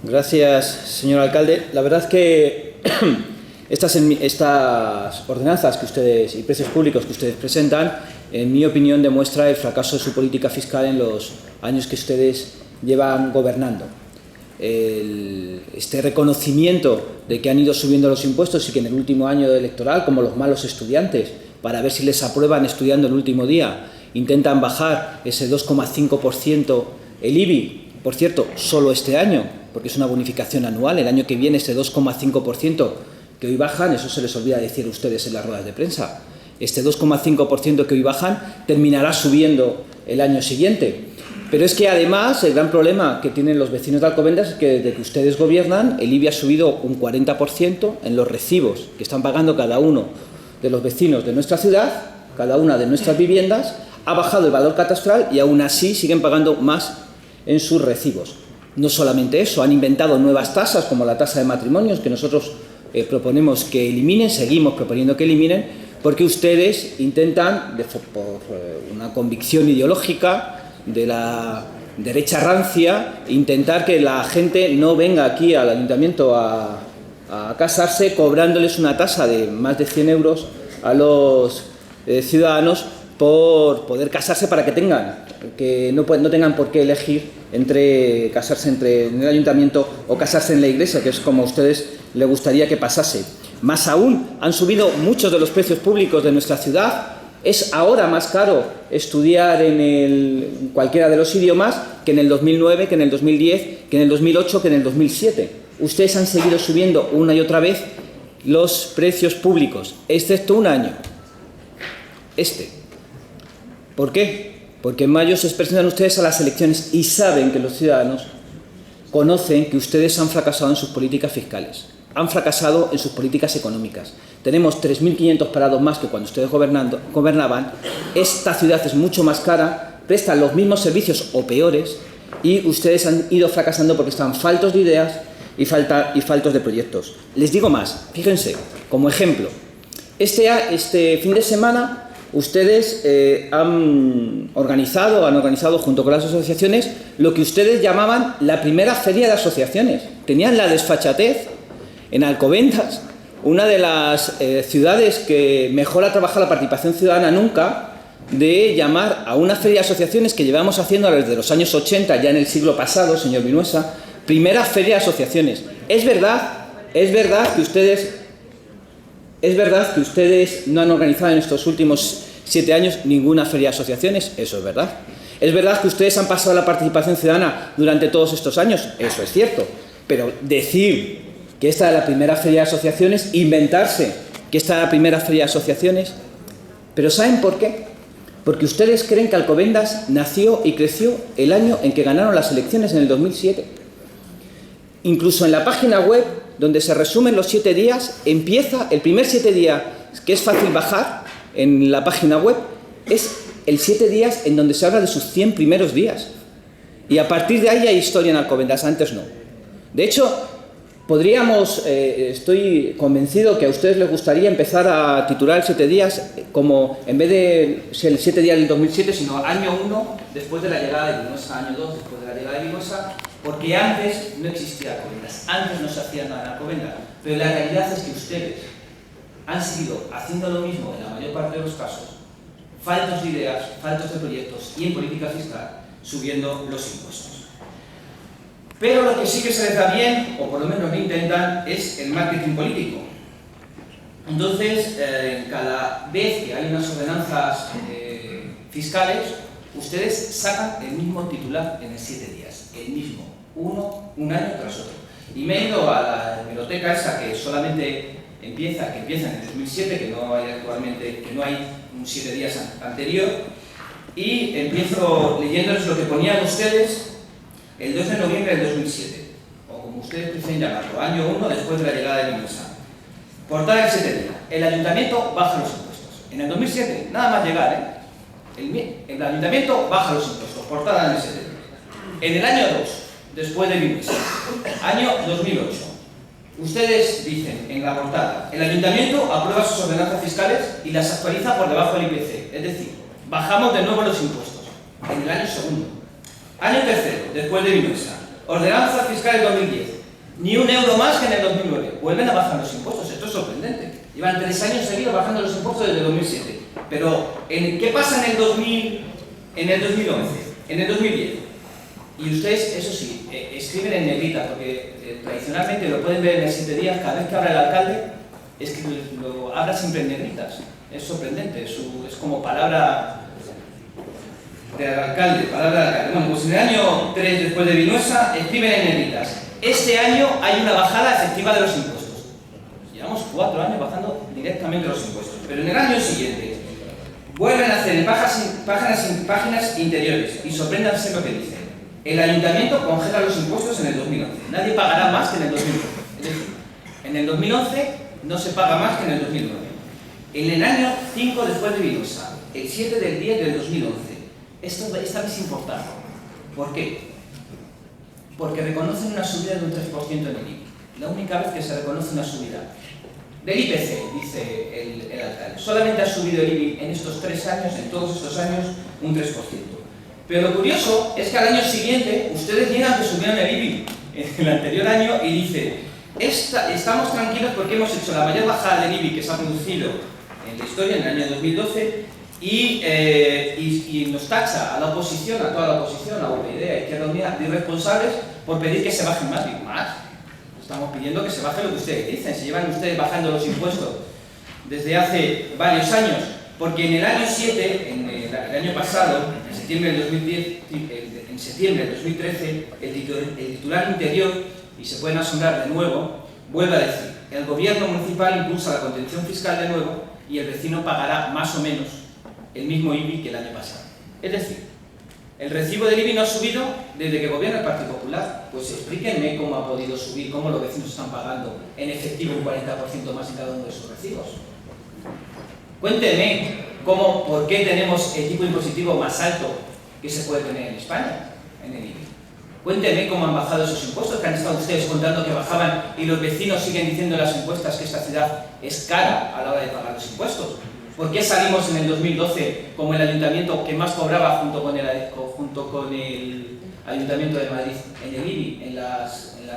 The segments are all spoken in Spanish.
Gracias, señor alcalde. La verdad es que estas ordenanzas que ustedes y precios públicos que ustedes presentan, en mi opinión, demuestra el fracaso de su política fiscal en los años que ustedes llevan gobernando. Este reconocimiento de que han ido subiendo los impuestos y que en el último año electoral, como los malos estudiantes, para ver si les aprueban estudiando el último día, intentan bajar ese 2,5% el IBI. Por cierto, solo este año, porque es una bonificación anual. El año que viene ese 2,5% que hoy bajan, eso se les olvida decir a ustedes en las ruedas de prensa, este 2,5% que hoy bajan terminará subiendo el año siguiente. Pero es que además el gran problema que tienen los vecinos de Alcobendas es que desde que ustedes gobiernan el IBI ha subido un 40% en los recibos que están pagando cada uno de los vecinos de nuestra ciudad, cada una de nuestras viviendas, ha bajado el valor catastral y aún así siguen pagando más en sus recibos. No solamente eso, han inventado nuevas tasas como la tasa de matrimonios que nosotros proponemos que eliminen, seguimos proponiendo que eliminen, porque ustedes intentan, por una convicción ideológica de la derecha rancia, intentar que la gente no venga aquí al ayuntamiento a casarse cobrándoles una tasa de más de 100 euros a los ciudadanos por poder casarse, para que no tengan por qué elegir entre casarse en el ayuntamiento o casarse en la iglesia, que es como a ustedes les gustaría que pasase. Más aún, han subido muchos de los precios públicos de nuestra ciudad. Es ahora más caro estudiar en cualquiera de los idiomas que en el 2009, que en el 2010, que en el 2008, que en el 2007. Ustedes han seguido subiendo una y otra vez los precios públicos, excepto un año. ¿Por qué? Porque en mayo se presentan ustedes a las elecciones y saben que los ciudadanos conocen que ustedes han fracasado en sus políticas fiscales, han fracasado en sus políticas económicas. Tenemos 3.500 parados más que cuando ustedes gobernaban. Esta ciudad es mucho más cara, prestan los mismos servicios o peores, y ustedes han ido fracasando porque están faltos de ideas y faltos de proyectos. Les digo más, fíjense, como ejemplo, este fin de semana ustedes han organizado junto con las asociaciones lo que ustedes llamaban la primera feria de asociaciones. Tenían la desfachatez en Alcobendas, una de las ciudades que mejor ha trabajado la participación ciudadana nunca, de llamar a una feria de asociaciones que llevamos haciendo desde los años 80, ya en el siglo pasado, señor Vinuesa, primera feria de asociaciones. Es verdad que ustedes no han organizado en estos últimos 7 años ninguna feria de asociaciones, eso es verdad. Es verdad que ustedes han pasado la participación ciudadana durante todos estos años, eso es cierto. Pero decir que esta es la primera feria de asociaciones, inventarse que esta es la primera feria de asociaciones. ¿Pero saben por qué? Porque ustedes creen que Alcobendas nació y creció el año en que ganaron las elecciones, en el 2007. Incluso en la página web, donde se resumen los 7 días, empieza el primer 7 días, que es fácil bajar en la página web, es el 7 días en donde se habla de sus 100 primeros días. Y a partir de ahí hay historia en Alcobendas, antes no. De hecho, estoy convencido que a ustedes les gustaría empezar a titular el 7 días como, en vez de ser el 7 días del 2007, sino año 1 después de la llegada de Vinuesa, año 2 después de la llegada de Vinuesa, porque antes no existía Alcobendas, antes no se hacía nada en Alcobendas. Pero la realidad es que ustedes han seguido haciendo lo mismo en la mayor parte de los casos, faltos de ideas, faltos de proyectos y en política fiscal, subiendo los impuestos. Pero lo que sí que se les da bien, o por lo menos lo intentan, es el marketing político. Entonces, cada vez que hay unas ordenanzas fiscales, ustedes sacan el mismo titular en el 7 días, el mismo, un año tras otro. Y me he ido a la hemeroteca esa que solamente empieza en el 2007, que no hay un 7 días anterior, y empiezo leyéndoles lo que ponían ustedes el 2 de noviembre del 2007, o como ustedes prefieren llamarlo, año 1 después de la llegada de Vinuesa. Portada del 7 días. El ayuntamiento baja los impuestos. En el 2007, nada más llegar, el ayuntamiento baja los impuestos. Portada del 7 días. En el año 2, después de Vinuesa, año 2008, ustedes dicen en la portada, el ayuntamiento aprueba sus ordenanzas fiscales y las actualiza por debajo del IPC. Es decir, bajamos de nuevo los impuestos. En el año segundo. Año tercero, después de Vinuesa, Ordenanza fiscal del 2010. Ni un euro más que en el 2009. Vuelven a bajar los impuestos. Esto es sorprendente. Llevan 3 años seguidos bajando los impuestos desde el 2007. Pero, ¿qué pasa en el 2011? En el 2010. Y ustedes, eso sí, escriben en negrita, porque tradicionalmente lo pueden ver en el 7 días, cada vez que habla el alcalde, es que lo habla siempre en negritas. Es sorprendente, es como palabra del alcalde, Bueno, pues en el año 3 después de Vinuesa, escriben en negritas. Este año hay una bajada efectiva de los impuestos. Llevamos 4 años bajando directamente los impuestos. Pero en el año siguiente, vuelven a hacer en páginas interiores y sorpréndanse lo que dicen. El ayuntamiento congela los impuestos en el 2011. Nadie pagará más que en el 2011. Es decir, en el 2011 no se paga más que en el 2009. En el año 5 después de Vinuesa, el 7 del 10 del 2011, esta vez es importante. ¿Por qué? Porque reconocen una subida de un 3% en el IBI. La única vez que se reconoce una subida. Del IPC, dice el alcalde. Solamente ha subido el IBI en estos 3 años, en todos estos años, un 3%. Pero lo curioso es que al año siguiente ustedes niegan que subieron el IBI en el anterior año y dicen estamos tranquilos porque hemos hecho la mayor bajada del IBI que se ha producido en la historia en el año 2012 y nos tacha a la oposición, a toda la oposición, a UPyD, a Izquierda Unida, de irresponsables por pedir que se bajen más. Digo, más. Estamos pidiendo que se baje lo que ustedes dicen. Se llevan ustedes bajando los impuestos desde hace varios años, porque en el año 7, el año pasado, en septiembre del 2013, el titular interior, y se pueden asombrar de nuevo, vuelve a decir: el gobierno municipal impulsa la contención fiscal de nuevo y el vecino pagará más o menos el mismo IBI que el año pasado. Es decir, el recibo del IBI no ha subido desde que gobierna el Partido Popular. Pues explíquenme cómo ha podido subir, cómo los vecinos están pagando en efectivo un 40% más en cada uno de sus recibos. Cuéntenme por qué tenemos el tipo impositivo más alto que se puede tener en España, en el IBI. Cuéntenme cómo han bajado esos impuestos que han estado ustedes contando que bajaban y los vecinos siguen diciendo en las encuestas que esta ciudad es cara a la hora de pagar los impuestos. ¿Por qué salimos en el 2012 como el ayuntamiento que más cobraba junto con el Ayuntamiento de Madrid en el IBI, en la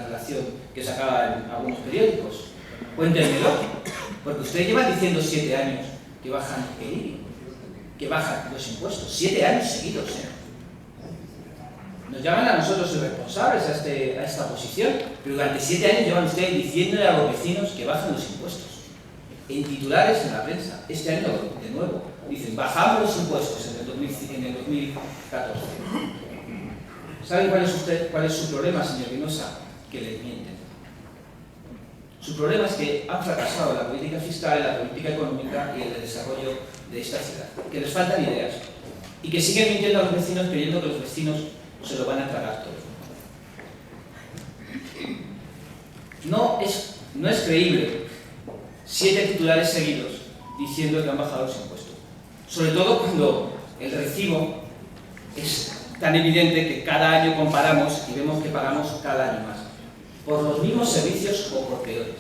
relación que sacaban algunos periódicos? Cuéntenmelo, porque ustedes llevan diciendo 7 años que bajan el IBI, que bajan los impuestos, 7 años seguidos. Nos llaman a nosotros irresponsables a esta posición, pero durante 7 años llevan ustedes diciéndole a los vecinos que bajan los impuestos. En titulares en la prensa, este año de nuevo, dicen: bajamos los impuestos en el 2014. ¿Saben cuál es su problema, señor Vinuesa? Que les mienten. Su problema es que han fracasado la política fiscal, la política económica y el desarrollo de esta ciudad. Que les faltan ideas y que siguen mintiendo a los vecinos creyendo que los vecinos se lo van a tragar todo. No es creíble 7 titulares seguidos diciendo que han bajado los impuestos. Sobre todo cuando el recibo es tan evidente que cada año comparamos y vemos que pagamos cada año más. Por los mismos servicios o por peores.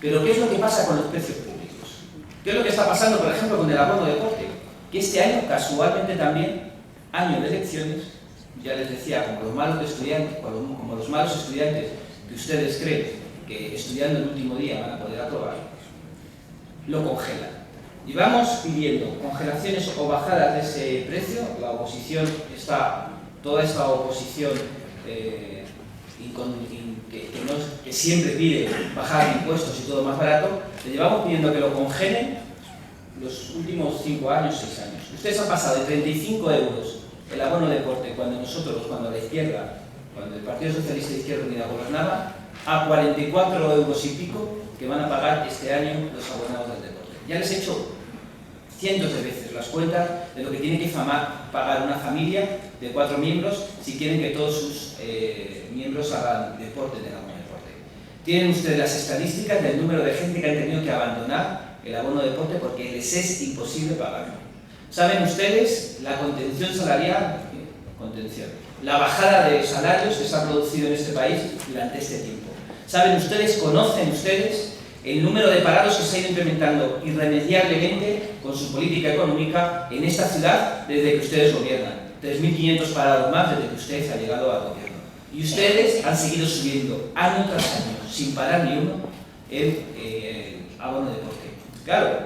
Pero ¿qué es lo que pasa con los precios públicos? ¿Qué es lo que está pasando, por ejemplo, con el abono de deporte? Que este año, casualmente también, año de elecciones, ya les decía, como los malos estudiantes que ustedes creen que estudiando el último día van a poder aprobar, lo congelan. Y vamos pidiendo congelaciones o bajadas de ese precio. La oposición toda esta oposición que siempre pide bajar impuestos y todo más barato, le llevamos pidiendo que lo congelen los últimos 5 años, 6 años. Ustedes han pasado de 35 euros el abono de deporte cuando la izquierda, cuando el Partido Socialista de Izquierda Unida gobernaba, a 44 euros y pico que van a pagar este año los abonados del deporte. Ya les he hecho cientos de veces las cuentas de lo que tiene que pagar una familia de 4 miembros si quieren que todos sus miembros hagan deporte, tengan buen deporte. Tienen ustedes las estadísticas del número de gente que han tenido que abandonar el abono de deporte porque les es imposible pagarlo. ¿Saben ustedes la contención salarial? La bajada de salarios que se ha producido en este país durante este tiempo. ¿Conocen ustedes el número de parados que se ha ido incrementando irremediablemente con su política económica en esta ciudad desde que ustedes gobiernan? 3.500 parados más desde que usted ha llegado al gobierno. Y ustedes han seguido subiendo año tras año, sin parar ni uno, el abono de deporte. Claro,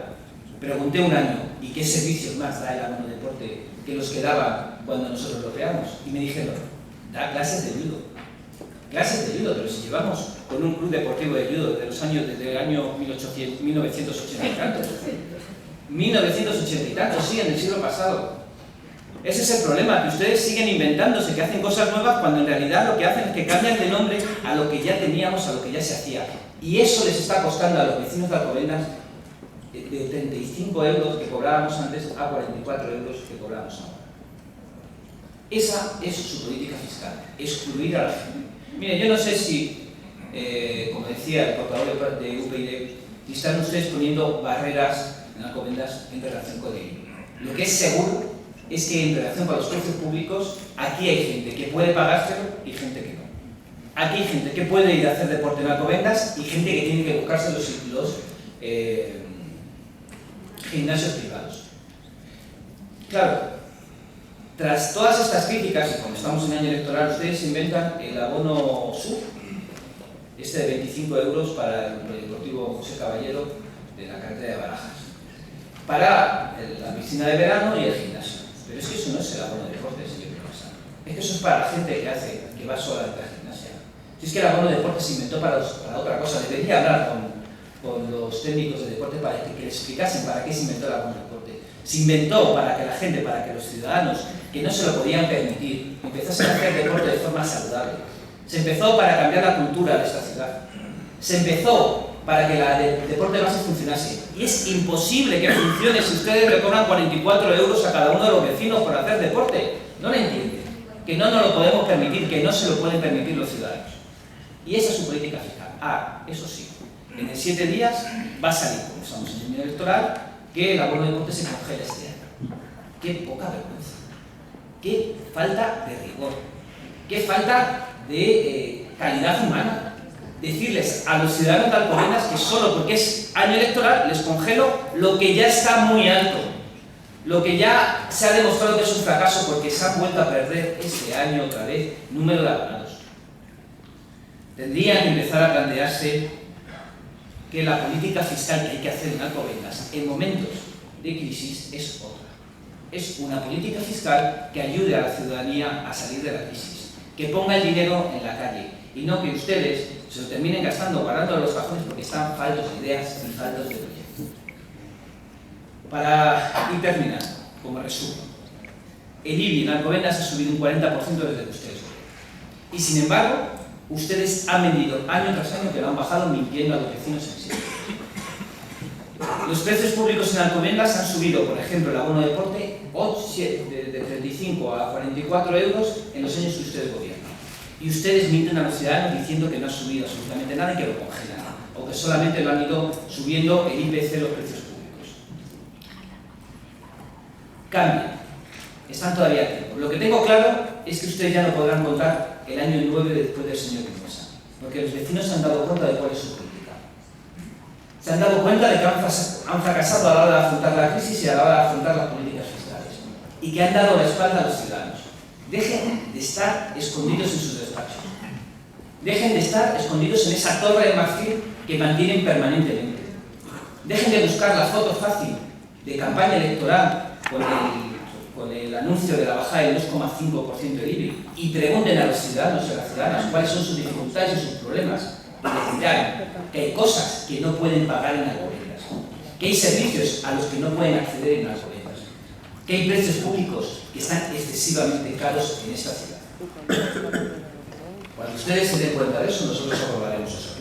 pregunté un año, ¿y qué servicios más da el abono de deporte que los que daban cuando nosotros lo creamos? Y me dijeron, da clases de judo. Clases de judo, pero si llevamos con un club deportivo de judo desde el año 1980 y tantos. 1980 y tantos, sí, en el siglo pasado. Ese es el problema, que ustedes siguen inventándose, que hacen cosas nuevas cuando en realidad lo que hacen es que cambian de nombre a lo que ya teníamos, a lo que ya se hacía. Y eso les está costando a los vecinos de Alcobendas de 35 euros que cobrábamos antes a 44 euros que cobramos ahora. Esa es su política fiscal, excluir a la gente. Mire, yo no sé si, como decía el portavoz de UPyD, están ustedes poniendo barreras en Alcobendas en relación con ello. Lo que es seguro es que en relación con los precios públicos, aquí hay gente que puede pagárselo y gente que no. Aquí hay gente que puede ir a hacer deporte en Alcobendas y gente que tiene que buscarse los gimnasios privados. Claro, tras todas estas críticas, y como estamos en año electoral, ustedes inventan el abono SUB, este de 25 euros para el Polideportivo José Caballero de la carretera de Barajas, para la piscina de verano y el gimnasio. Pero es que eso no es el abono de deporte, señor Pirrosa. Es que eso es para la gente que va sola a la gimnasia. Si es que el abono de deporte se inventó para otra cosa, debería hablar con los técnicos de deporte para que les explicasen para qué se inventó el abono de deporte. Se inventó para que la gente, para que los ciudadanos que no se lo podían permitir, empezasen a hacer deporte de forma saludable. Se empezó para cambiar la cultura de esta ciudad. Se empezó para que el deporte base funcionase. Y es imposible que funcione si ustedes le cobran 44 euros a cada uno de los vecinos por hacer deporte. No lo entienden. Que no nos lo podemos permitir, que no se lo pueden permitir los ciudadanos. Y esa es su política fiscal. Ah, eso sí, en 7 días va a salir, como estamos en el año electoral, que el abono de deporte se congela este año. Qué poca vergüenza. Qué falta de rigor. Qué falta de calidad humana. Decirles a los ciudadanos de Alcobendas que solo porque es año electoral les congelo lo que ya está muy alto, lo que ya se ha demostrado que es un fracaso porque se han vuelto a perder este año otra vez número de abonados. Tendrían que empezar a plantearse que la política fiscal que hay que hacer en Alcobendas en momentos de crisis es otra. Es una política fiscal que ayude a la ciudadanía a salir de la crisis, que ponga el dinero en la calle y no que ustedes se lo terminen gastando, guardando los cajones porque están faltos de ideas y faltos de proyectos. Para ir terminando, como resumen, el IBI en Alcobendas ha subido un 40% desde que ustedes gobiernan. Y sin embargo, ustedes han vendido año tras año que lo han bajado mintiendo a los vecinos en sí. Los precios públicos en Alcobendas han subido, por ejemplo, el abono de deporte de 35 a 44 euros en los años que ustedes gobiernan. Y ustedes mienten a los ciudadanos diciendo que no ha subido absolutamente nada y que lo congelan, o que solamente lo han ido subiendo el IPC de los precios públicos. Cambien, están todavía a tiempo. Lo que tengo claro es que ustedes ya no podrán contar el año 9 después del señor Pirrosa, porque los vecinos se han dado cuenta de cuál es su política. Se han dado cuenta de que han fracasado a la hora de afrontar la crisis y a la hora de afrontar las políticas fiscales, y que han dado la espalda a los ciudadanos. Dejen de estar escondidos en sus despachos. Dejen de estar escondidos en esa torre de marfil que mantienen permanentemente. Dejen de buscar la foto fácil de campaña electoral con el anuncio de la bajada del 2,5% del IBI y pregunten a los ciudadanos y a las ciudadanas cuáles son sus dificultades y sus problemas. Y les dirán que hay cosas que no pueden pagar en Alcobendas, que hay servicios a los que no pueden acceder en Alcobendas, que hay precios públicos que están excesivamente caros en esta ciudad. Cuando ustedes se den cuenta de eso, nosotros aprobaremos eso.